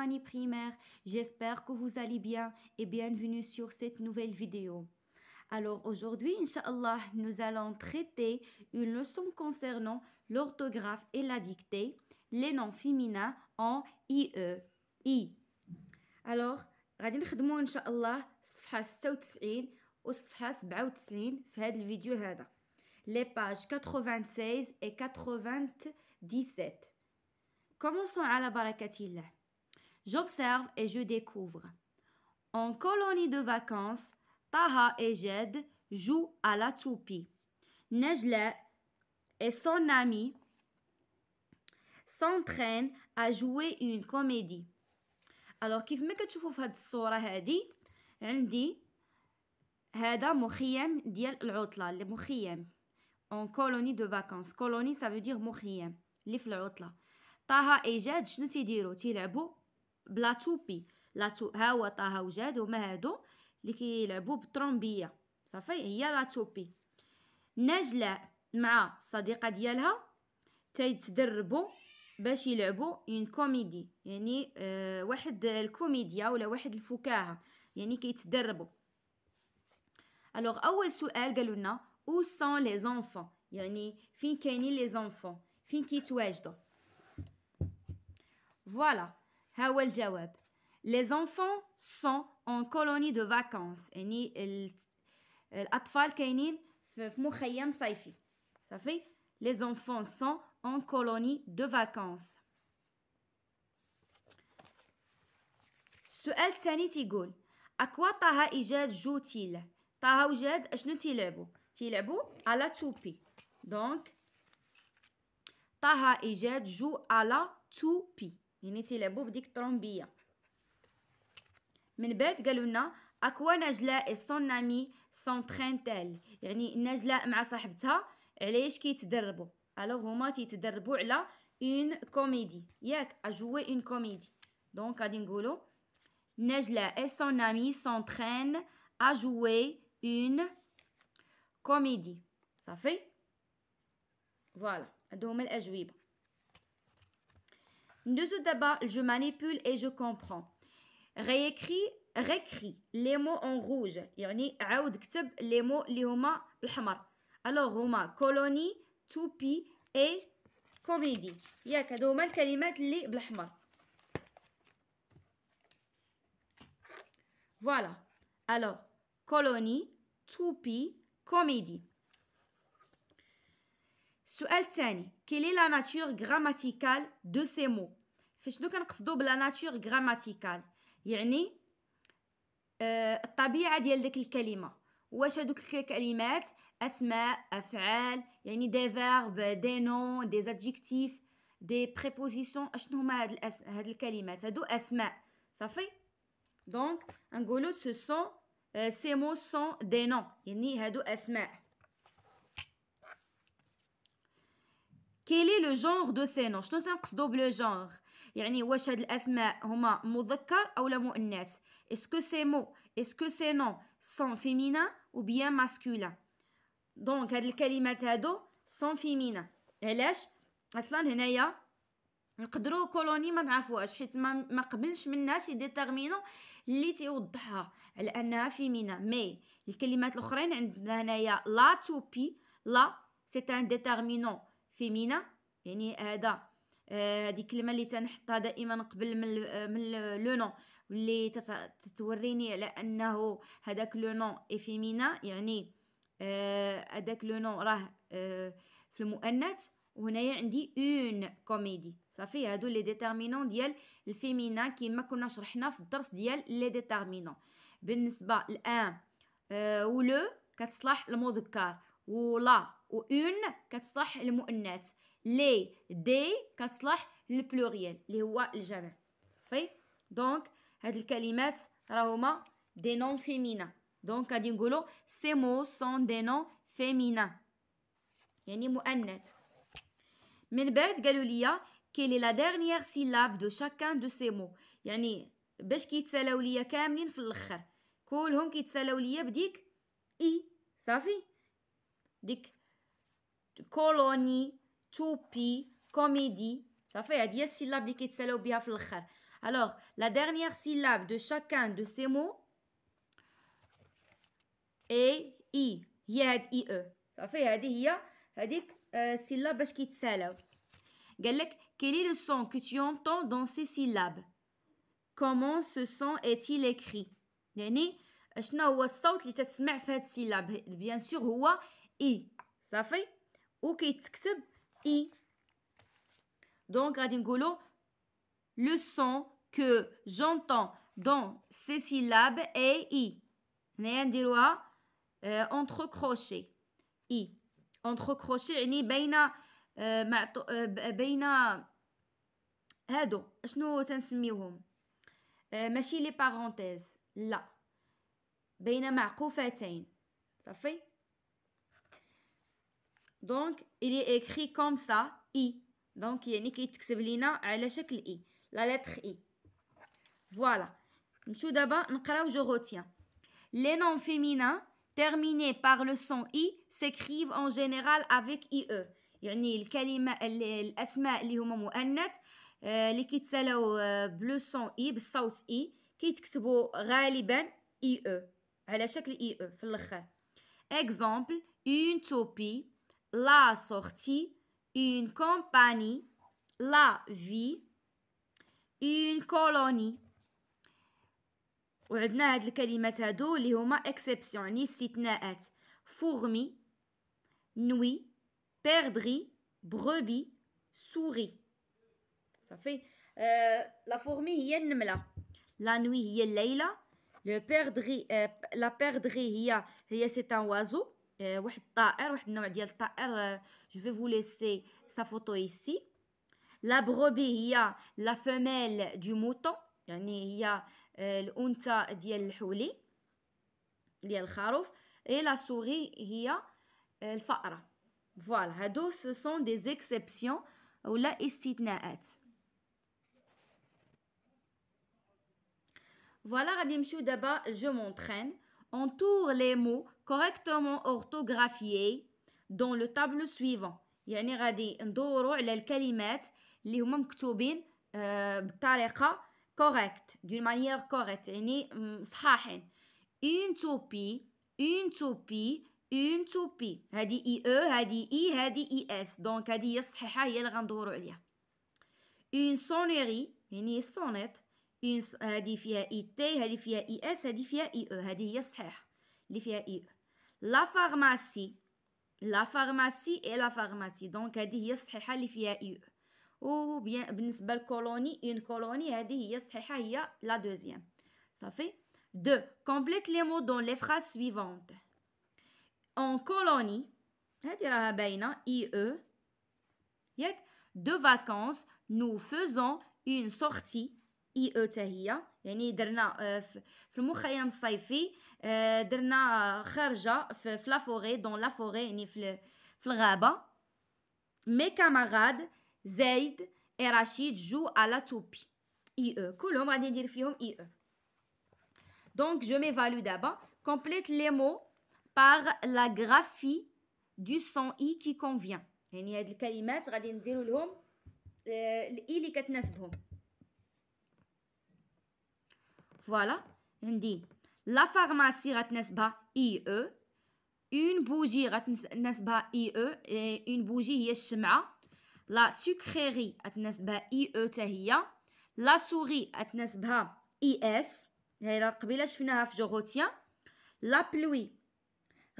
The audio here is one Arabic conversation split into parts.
année primaire. J'espère que vous allez bien et bienvenue sur cette nouvelle vidéo. Alors aujourd'hui, Inch'Allah, nous allons traiter une leçon concernant l'orthographe et la dictée, les noms féminins en IE. I. Alors, غادي نخدمو إن شاء الله صفحة 96 وصفحة 97 في هذا الفيديو هذا. Les pages 96 et 97. Commençons à la barakatillah. J'observe et je découvre. En colonie de vacances, Taha et Jed jouent à la toupie. Najla et son ami s'entraînent à jouer une comédie. Alors كيف ما كتشوفوا في هذه الصورة هذه عندي هذا مخيم ديال العطلة اللي مخيم en colonie de vacances. Colonie ça veut dire مخيم اللي في العطلة. طه اي جاد شنو تيديروا؟ تيلعبوا بلا توبي. ها هو طه وجاد هما هادو اللي كيلعبوا بالطرومبيه صافي هي لا توبي. نجلة مع الصديقه ديالها تيتدربوا باش يلعبوا اون كوميدي يعني واحد الكوميديا ولا واحد الفكاهه يعني كيتدربوا. الوغ اول سؤال قالوا لنا او سون لي زونفون يعني فين كاينين لي زونفون فين كيتواجدوا. Voilà, ها هو الجواب. Les enfants sont en colonie de vacances. يعني الأطفال كاينين في مخيم صيفي. صافي؟ Les enfants sont en colonie de vacances. السؤال الثاني تيقول أكوا طه إيجاد جوتيل. طه وجاد أشنو تيلعبوا؟ تيلعبوا على توبي. دونك طه إيجاد جو على توبي. يعني تيلعبوا بديك الطرومبيه. من بعد قالوا لنا اكوا نجلاء اي سون امي سونترينتيل يعني نجلاء مع صاحبتها علاش كيتدربوا. الوغ هما تيتدربوا على اون كوميدي ياك اجوي اون كوميدي. دونك غادي نقولوا نجلاء اي سون امي سونترين اجوي اون كوميدي. صافي فوالا هادو هما الاجوبه. ندوزو دابا je manipule et je comprends. réécris les mots en rouge يعني عاود كتب les mots اللي هما بالحمر. alors هما كولوني توبي et كوميدي ياك هادو هما الكلمات اللي بالحمر. voilà alors كولوني توبي كوميدي. السؤال الثاني quelle est la nature grammaticale de ces mots. فشنو كنقصدوا بلا ناتور غراماتيكال يعني الطبيعه ديال ديك الكلمه. واش هذوك الكلمات اسماء افعال يعني دي فيرب دي نون دي ادجيكتيف دي بريبوزيسيون. اشنو هما هاد الكلمات؟ هادو اسماء صافي. دونك نقولوا سو سون سي مو سون دي نون يعني هادو اسماء. كيلي لو جونغ دو سي نون. شنو تنقصدو بلو جونغ؟ يعني واش هاد الاسماء هما مذكر اولا مؤنث؟ اسكو سي مو اسكو سي نون سون فيمينا ou bien masculin. دونك هاد الكلمات هادو سون فيمينا. علاش؟ اصلا هنايا نقدروا كولوني ما نعرفوهاش حيت ما قبلش مناش يديتيرمينو اللي تيوضحها على انها فيمينا. مي الكلمات الاخرين عندنا هنايا لا توبي لا سي ان ديتيرمينون فيمينا يعني هذا هذه الكلمه اللي تنحطها دائما قبل من لو نون واللي تتوريني على انه هذاك لو نون اي فيمينا يعني هذاك لو نون راه في المؤنث. وهنايا عندي اون كوميدي صافي. هادو لي ديتيرمينون ديال الفيمينا كيما كنا شرحنا في الدرس ديال لي ديتيرمينون. بالنسبه الان ولو كتصلح المذكر ولا وان كتصلح المؤنث. لي دي كتصلح البلوريال اللي هو الجمع صافي. دونك هاد الكلمات راهما دي نون فيمينا. دونك غادي نقولوا سي مو سون دي نون فيمينا يعني مؤنث. من بعد قالوا لي كيل لا ديرنيير سيلاب دو شاكان دو سي مو يعني باش كيتسالاو ليا كاملين في الاخر كلهم كيتسالاو ليا بديك اي صافي. ديك كولوني توبي كوميدي صافي هادي هي السيلاب اللي كيتسالاو بها في الاخر. Alors, la dernière syllabe de chacun de ces mots est I. هي هاد I E. صافي هذه هي هذيك السيلاب باش كيتسالاو. قال لك quel est le son que tu entends dans ces syllabes? Comment ce son est-il écrit? يعني شنو هو الصوت اللي تتسمع في هاد السيلاب؟ بيان سور هو اي صافي وكيتكتب اي. دونك غادي نقولو le son que j'entends dans ces syllabes est i. هنايا نديروها entre crochets i. entre crochets يعني بين هادو شنو تنسميوهم ماشي لي بارونتيز لا بين معقوفتين صافي. دونك il est écrit comme ça i. دونك يعني كيتكتب لينا على شكل i la lettre i. Voilà. نمشيو دابا نقراو جو روتيان. Les noms féminins terminés par le son i s'écrivent en général avec ie. يعني الاسماء اللي هما مؤنث اللي كيتسالاو بلو سون اي بالصوت اي كيتكتبوا غالبا اي او على شكل اي او في الاخر. Exemple, une toupie, la sortie, une compagnie, la vie, une colonie. وعندنا هاد الكلمات هادو اللي هما اكسبسيون يعني استثناءات. fourmi, nuit, perdrix, brebis, souris. صافي. لا فورمي هي النمله، لا نوي هي الليله، لو بيردغي لا بيردغي هي سي ان وازو واحد الطائر، واحد النوع ديال الطائر. جو في فو ليسي سا فوتو ايسي. لا بروبي هي لا فيميل دو موتون يعني هي الانثى ديال الحولي ديال الخروف. اي لا سوري هي الفأرة. فوالا هادو سو سون دي زيكسيبسيون ولا استثناءات. Voilà, غادي نمشيو دابا je m'entraîne. Entoure les mots correctement orthographiés dans le tableau suivant. يعني غادي ندوروا على الكلمات اللي هما مكتوبين بطريقة correct d'une manière correcte يعني صحاحين. une toupie, une toupie, une toupie. هذه اي او، هذه اي، هذه اي اس. دونك هذه هي الصحيحة هي اللي غندوروا عليها. une sonnerie يعني صونيت. هذه فيها اي تي، هذه فيها اي اس، هذه فيها اي او. هذه هي الصحيحه اللي فيها اي او. لا فارماسي، لا فارماسي اي لا فارماسي. دونك هذه هي الصحيحه اللي فيها اي او. و بالنسبه للكولوني اون كولوني هذه هي الصحيحه هي لا دوزيام. صافي. دو كومبليت لي مو دون لي فراز سويفونت. اون كولوني هذه راها باينه اي او ياك. دو فاكونس نو فوزون اون سورتي اي او تاهي يعني درنا في المخيم الصيفي درنا خارجه في لا فوري دون لا فوري يعني في الغابه. مي كاماراد زيد اي رشيد جو على توبي اي او كلهم غادي ندير فيهم اي او. دونك جو ميفالو دابا. كومبليت لي مو بار لا غرافي دو سون اي كي كونفيان يعني هاد الكلمات غادي نديرو لهم الاي اللي كتناسبهم. فوالا عندي لا فارماسي غتناسبها اي او. اون بوجي غتناسبها اي او، اون بوجي هي الشمعه. لا سكريري غتناسبها اي او حتى هي. لا سوري غتناسبها اي اس هي قبيله شفناها في جوغوتيان. لا بلوي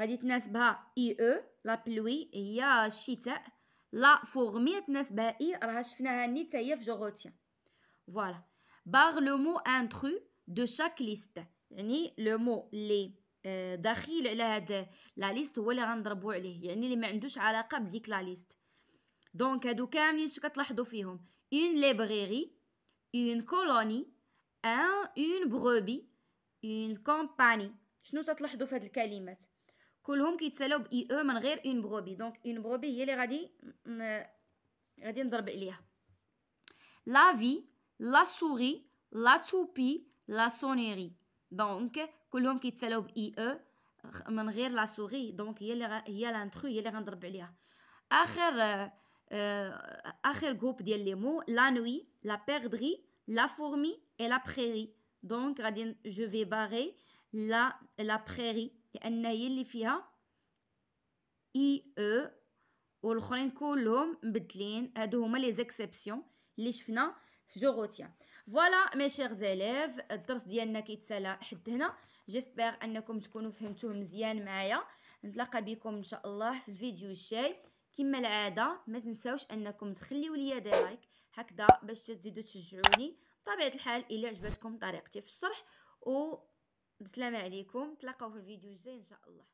غادي تناسبها اي او، لا بلوي هي الشتاء. لا فورمي تناسبها اي راها شفناها ني حتى هي في جوغوتيان. فوالا. بار لو مو انترو دو شاك ليست يعني لو مو اللي داخل على هاد لا ليست هو اللي غنضربو عليه يعني اللي ما عندوش علاقه بديك لا ليست. دونك هادو كاملين اش كتلاحظوا فيهم اون ليبريري، اون كولوني، اون بروبي، اون كومباني. شنو تتلاحظوا في هاد الكلمات كلهم كيتسالاو باي او من غير اون بروبي. دونك اون بروبي هي اللي غادي نضرب عليها. لا في، لا سوري، لا توبي، لا سونيري. دونك كلهم كيتسالاو باي او من غير لا سوري. دونك هي لانترو هي اللي غنضرب عليها. اخر جروب ديال لي مو لا نوي، لا بيردري، la fourmi et la prairie. دونك غادي جو في باغي لا prairie لان هي اللي فيها اي او، والاخرين كلهم مبدلين. هادو هما لي زيكسيبسيون اللي شفنا في جو روتيان. فوالا مي شيغ زيليف، الدرس ديالنا كيتسالى حد هنا. جيسبر انكم تكونوا فهمتوه مزيان معايا. نتلاقى بكم ان شاء الله في الفيديو الجاي. كما العاده ما تنساوش انكم تخليو ليا دي لايك هكذا باش تزيدوا تشجعوني. بطبيعه الحال الى عجبتكم طريقتي في الشرح، و بسلامه عليكم. تلاقاو في الفيديو الجاي ان شاء الله.